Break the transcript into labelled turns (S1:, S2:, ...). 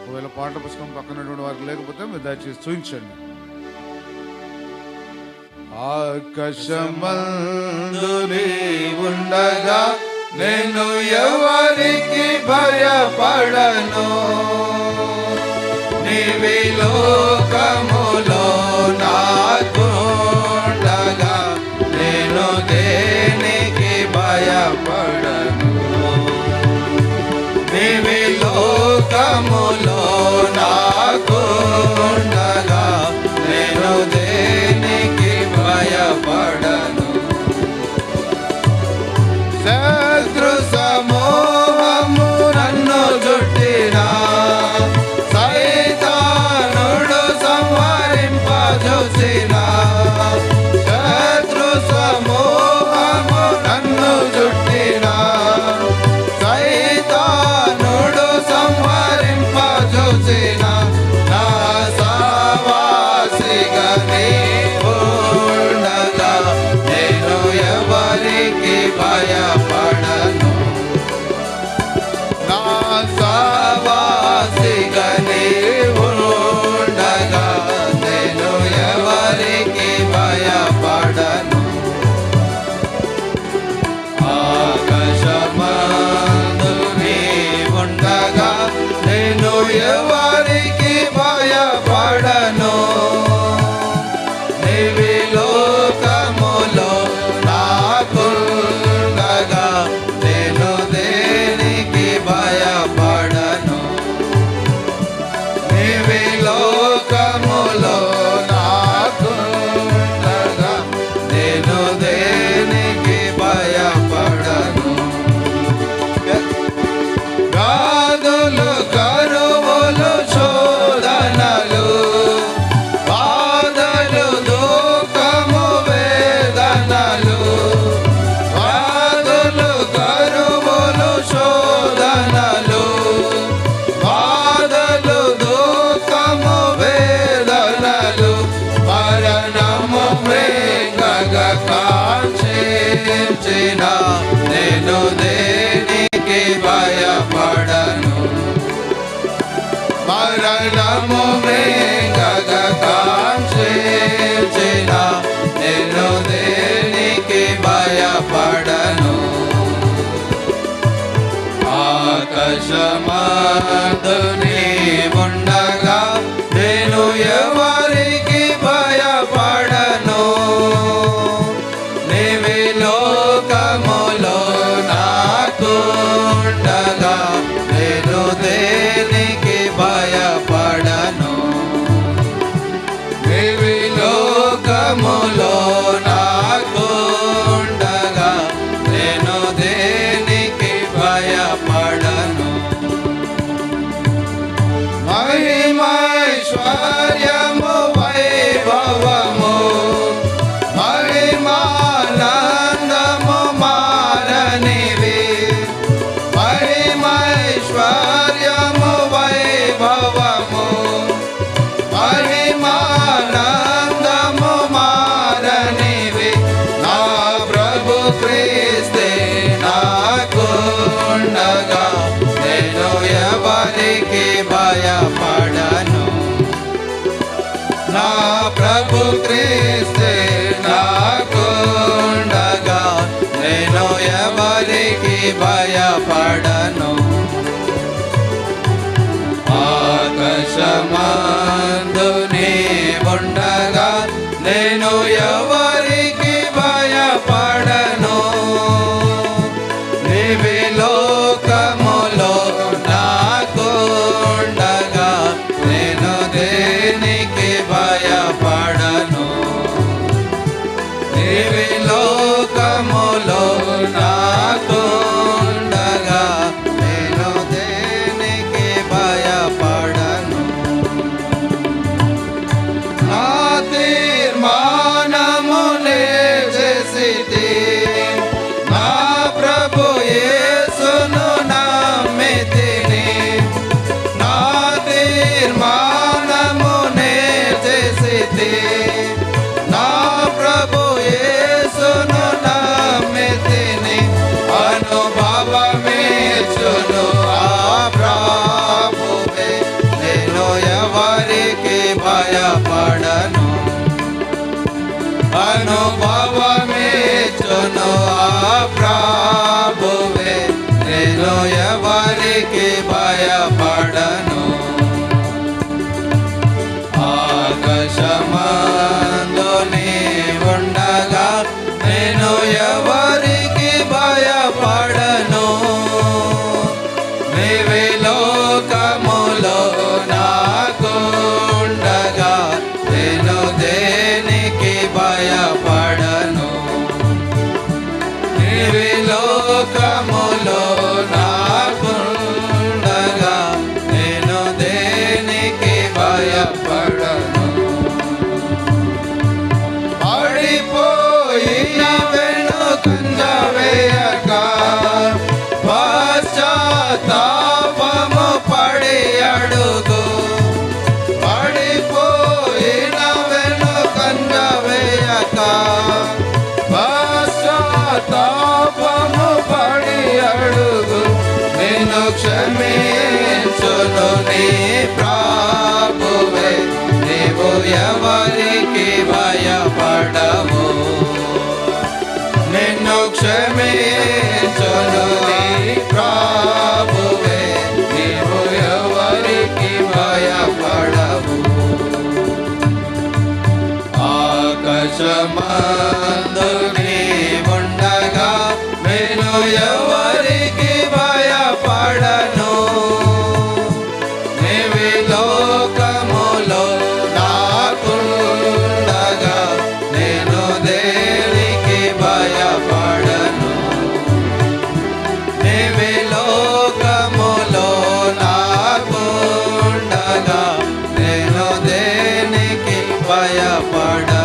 S1: ఒకవేళ పాటల పుస్తకం పక్కనటువంటి వారికి లేకపోతే మీరు దయచేసి చూపించండి. ఆకాశమందు నీవుండగా నేను ఎవరికి భయపడను, నీవి లోకములో నాకుండగా నేను దేనికి భయపడను, నీవి లోకములో నాకుండగా నేను దేనికి భయపడను. శత్రు సమూహము నన్ను చుట్టినా, సైతానుడు సంహరింపజూసినా, శత్రు సమూహము నన్ను చుట్టినా, సైతానుడు సంహరింపజూసినా, నా సహవాసిగా నీవుండగా నేను ఎవరికి భయపడను, నా సహవాసిగా నీవుండగా నేను ఎవరికి భయపడను. ఆకాశమందు నీవుండగా నేను ఎవరికి భయపడను, నీవి లోకములో నాకుండగా నేను దేనికి భయపడను, నీవి లోకములో నాకుండగా నేను దేనికి భయపడను. వ్యాధులు, కరువులు, శోధనలు, బాధలు, దుఃఖము, వేదనలు, వ్యాధులు, కరువులు, శోధనలు, బాధలు, దుఃఖము, వేదనలు, మరణము మృంగగా కాంక్షించిన నేను దేనికి భయపడను, మరణము మృంగగా కాంక్షించిన నేను దేనికి భయపడను. ఆకాశమందు నీవుండగా నేను ఎవరికి భయపడను, నీవి లోకములో నాకుండగా నేను దేనికి భయపడను, నీవి లోకములో నాకుండగా నేను దేనికి భయపడను. మహిమైశ్వర్యము, వైభవము, మహిమానందము మారనివి, మహిమైశ్వర్యము, వైభవము, మహిమానందము మారనివి, నా ప్రభు క్రీస్తే నాకుండగా నేను ఎవరికి భయపడను, నా ప్రభు క్రీస్తే నాకుండగా నేను ఎవరికి భయపడను. ఆకాశమందు నీవుండగా నేను ఎవరికి భయపడను, నీవి లోకములో నాకుండగా నేను దేనికి భయపడను, నీవి లోకములో నాకుండగా నేను దేనికి భయపడను.
S2: అనుభవమిచ్చును ఆ ప్రభువే, నేను ఎవరికి భయపడను. ఆకాశమందు నీవుండగా నేను ఎవరికి భయపడను. నీవే లోకములో నాకుండగా నేను దేనికి భయపడను. నీవే లోకములో నాకుండగా నేను దేనికి భయపడను. పడిపోయిన వెనుకంజ వేయక పశ్చాత్తాపము పడి అడుగు. పడిపోయిన వెనుకంజ వేయక పశ్చాత్తాపము పడి అడుగు. నిన్ను క్షమించును నీ ప్రభువే, నీవు ఎవరికి భయపడవు. నిన్ను క్షమించును నీ ప్రభువే, నీవు ఎవరికి భయపడవు. ఆకాశమందు నీవుండగా నేను ఎవరికి భయపడను. నీవే లోకములో నాకుండగా నేను దేనికి భయపడను. నీవే లోకములో నాకుండగా నేను దేనికి భయపడను.